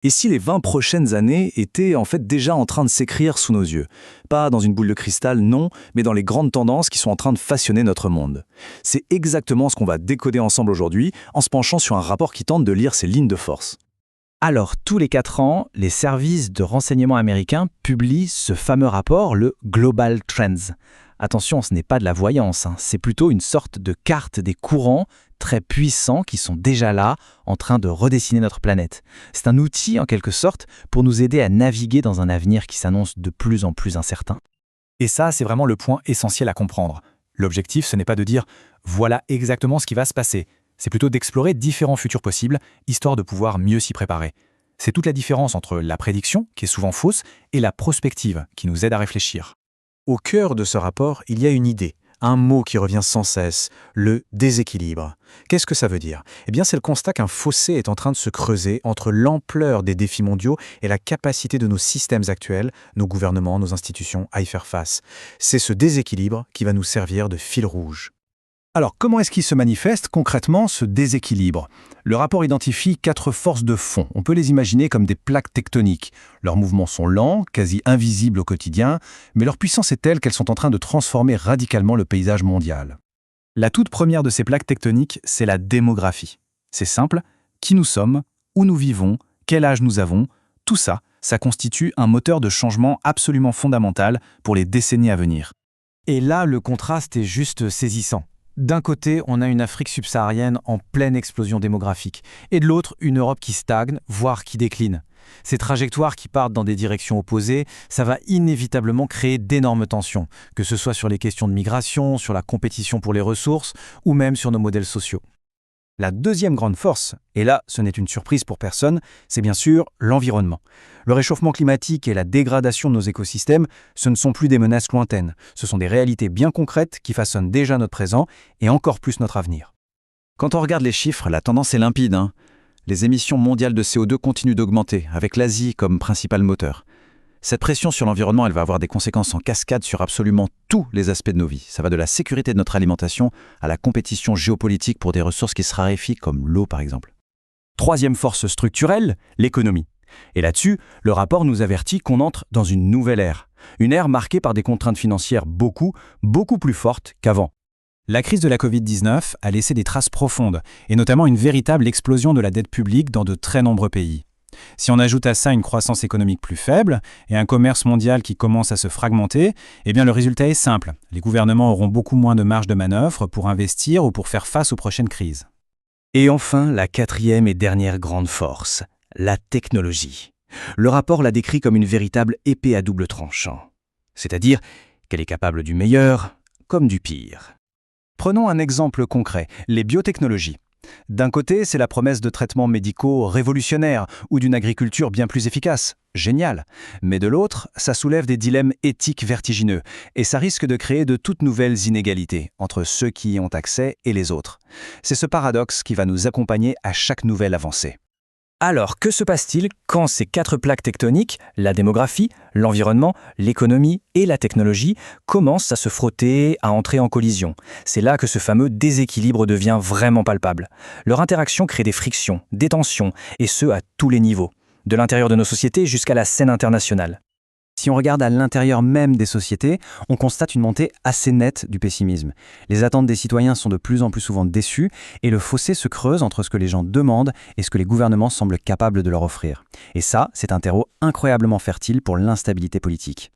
Et si les 20 prochaines années étaient en fait déjà en train de s'écrire sous nos yeux? Pas dans une boule de cristal, non, mais dans les grandes tendances qui sont en train de façonner notre monde. C'est exactement ce qu'on va décoder ensemble aujourd'hui en se penchant sur un rapport qui tente de lire ces lignes de force. Alors, tous les 4 ans, les services de renseignement américains publient ce fameux rapport, le Global Trends. Attention, ce n'est pas de la voyance, c'est plutôt une sorte de carte des courants très puissants qui sont déjà là, en train de redessiner notre planète. C'est un outil, en quelque sorte, pour nous aider à naviguer dans un avenir qui s'annonce de plus en plus incertain. Et ça, c'est vraiment le point essentiel à comprendre. L'objectif, ce n'est pas de dire « voilà exactement ce qui va se passer », c'est plutôt d'explorer différents futurs possibles, histoire de pouvoir mieux s'y préparer. C'est toute la différence entre la prédiction, qui est souvent fausse, et la prospective, qui nous aide à réfléchir. Au cœur de ce rapport, il y a une idée, un mot qui revient sans cesse, le déséquilibre. Qu'est-ce que ça veut dire? Eh bien, c'est le constat qu'un fossé est en train de se creuser entre l'ampleur des défis mondiaux et la capacité de nos systèmes actuels, nos gouvernements, nos institutions, à y faire face. C'est ce déséquilibre qui va nous servir de fil rouge. Alors, comment est-ce qu'il se manifeste concrètement, ce déséquilibre? Le rapport identifie 4 forces de fond. On peut les imaginer comme des plaques tectoniques. Leurs mouvements sont lents, quasi invisibles au quotidien, mais leur puissance est telle qu'elles sont en train de transformer radicalement le paysage mondial. La toute première de ces plaques tectoniques, c'est la démographie. C'est simple, qui nous sommes, où nous vivons, quel âge nous avons, tout ça, ça constitue un moteur de changement absolument fondamental pour les décennies à venir. Et là, le contraste est juste saisissant. D'un côté, on a une Afrique subsaharienne en pleine explosion démographique, et de l'autre, une Europe qui stagne, voire qui décline. Ces trajectoires qui partent dans des directions opposées, ça va inévitablement créer d'énormes tensions, que ce soit sur les questions de migration, sur la compétition pour les ressources, ou même sur nos modèles sociaux. La deuxième grande force, et là ce n'est une surprise pour personne, c'est bien sûr l'environnement. Le réchauffement climatique et la dégradation de nos écosystèmes, ce ne sont plus des menaces lointaines, ce sont des réalités bien concrètes qui façonnent déjà notre présent et encore plus notre avenir. Quand on regarde les chiffres, la tendance est limpide. Les émissions mondiales de CO2 continuent d'augmenter, avec l'Asie comme principal moteur. Cette pression sur l'environnement, elle va avoir des conséquences en cascade sur absolument tous les aspects de nos vies. Ça va de la sécurité de notre alimentation à la compétition géopolitique pour des ressources qui se raréfient, comme l'eau par exemple. Troisième force structurelle, l'économie. Et là-dessus, le rapport nous avertit qu'on entre dans une nouvelle ère. Une ère marquée par des contraintes financières beaucoup plus fortes qu'avant. La crise de la Covid-19 a laissé des traces profondes, et notamment une véritable explosion de la dette publique dans de très nombreux pays. Si on ajoute à ça une croissance économique plus faible et un commerce mondial qui commence à se fragmenter, eh bien le résultat est simple. Les gouvernements auront beaucoup moins de marge de manœuvre pour investir ou pour faire face aux prochaines crises. Et enfin, la quatrième et dernière grande force, la technologie. Le rapport la décrit comme une véritable épée à double tranchant. C'est-à-dire qu'elle est capable du meilleur comme du pire. Prenons un exemple concret, les biotechnologies. D'un côté, c'est la promesse de traitements médicaux révolutionnaires ou d'une agriculture bien plus efficace. Génial. Mais de l'autre, ça soulève des dilemmes éthiques vertigineux et ça risque de créer de toutes nouvelles inégalités entre ceux qui y ont accès et les autres. C'est ce paradoxe qui va nous accompagner à chaque nouvelle avancée. Alors, que se passe-t-il quand ces 4 plaques tectoniques, la démographie, l'environnement, l'économie et la technologie, commencent à se frotter, à entrer en collision? C'est là que ce fameux déséquilibre devient vraiment palpable. Leur interaction crée des frictions, des tensions, et ce à tous les niveaux, de l'intérieur de nos sociétés jusqu'à la scène internationale. Si on regarde à l'intérieur même des sociétés, on constate une montée assez nette du pessimisme. Les attentes des citoyens sont de plus en plus souvent déçues et le fossé se creuse entre ce que les gens demandent et ce que les gouvernements semblent capables de leur offrir. Et ça, c'est un terreau incroyablement fertile pour l'instabilité politique.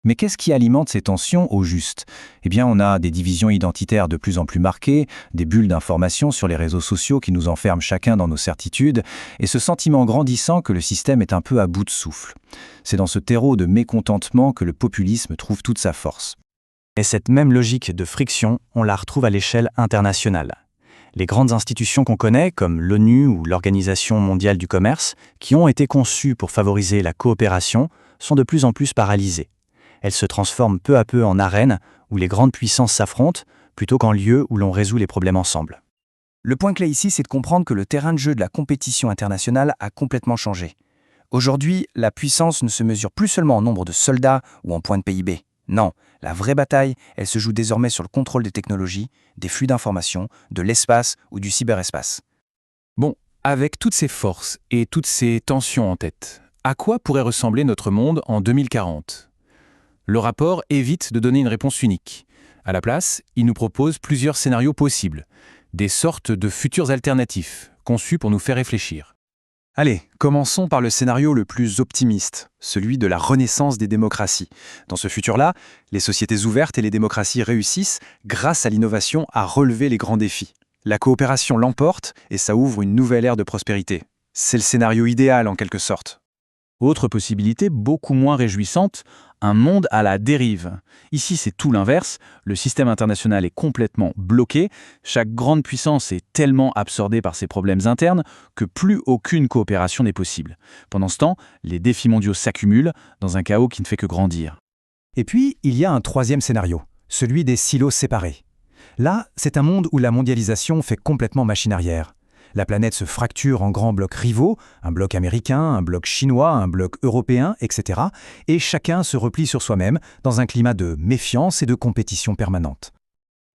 Mais qu'est-ce qui alimente ces tensions au juste? Eh bien, on a des divisions identitaires de plus en plus marquées, des bulles d'information sur les réseaux sociaux qui nous enferment chacun dans nos certitudes, et ce sentiment grandissant que le système est un peu à bout de souffle. C'est dans ce terreau de mécontentement que le populisme trouve toute sa force. Et cette même logique de friction, on la retrouve à l'échelle internationale. Les grandes institutions qu'on connaît, comme l'ONU ou l'Organisation mondiale du commerce, qui ont été conçues pour favoriser la coopération, sont de plus en plus paralysées. Elles se transforment peu à peu en arènes où les grandes puissances s'affrontent, plutôt qu'en lieu où l'on résout les problèmes ensemble. Le point clé ici, c'est de comprendre que le terrain de jeu de la compétition internationale a complètement changé. Aujourd'hui, la puissance ne se mesure plus seulement en nombre de soldats ou en points de PIB. Non, la vraie bataille, elle se joue désormais sur le contrôle des technologies, des flux d'informations, de l'espace ou du cyberespace. Bon, Avec toutes ces forces et toutes ces tensions en tête, à quoi pourrait ressembler notre monde en 2040 ? Le rapport évite de donner une réponse unique. À la place, il nous propose plusieurs scénarios possibles, des sortes de futurs alternatifs, conçus pour nous faire réfléchir. Allez, commençons par le scénario le plus optimiste, celui de la renaissance des démocraties. Dans ce futur-là, les sociétés ouvertes et les démocraties réussissent, grâce à l'innovation, à relever les grands défis. La coopération l'emporte et ça ouvre une nouvelle ère de prospérité. C'est le scénario idéal en quelque sorte. Autre possibilité beaucoup moins réjouissante, un monde à la dérive. Ici, c'est tout l'inverse. Le système international est complètement bloqué. Chaque grande puissance est tellement absorbée par ses problèmes internes que plus aucune coopération n'est possible. Pendant ce temps, les défis mondiaux s'accumulent dans un chaos qui ne fait que grandir. Et puis, il y a un troisième scénario, celui des silos séparés. Là, c'est un monde où la mondialisation fait complètement machine arrière. La planète se fracture en grands blocs rivaux, un bloc américain, un bloc chinois, un bloc européen, etc. Et chacun se replie sur soi-même dans un climat de méfiance et de compétition permanente.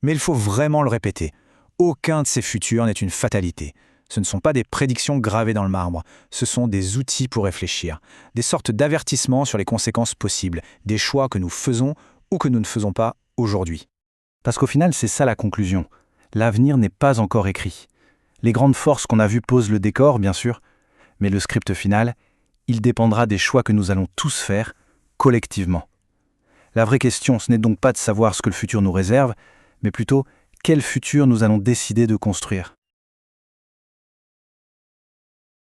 Mais il faut vraiment le répéter. Aucun de ces futurs n'est une fatalité. Ce ne sont pas des prédictions gravées dans le marbre, ce sont des outils pour réfléchir, des sortes d'avertissements sur les conséquences possibles, des choix que nous faisons ou que nous ne faisons pas aujourd'hui. Parce qu'au final, c'est ça la conclusion. L'avenir n'est pas encore écrit. Les grandes forces qu'on a vues posent le décor, bien sûr, mais le script final, il dépendra des choix que nous allons tous faire, collectivement. La vraie question, ce n'est donc pas de savoir ce que le futur nous réserve, mais plutôt quel futur nous allons décider de construire.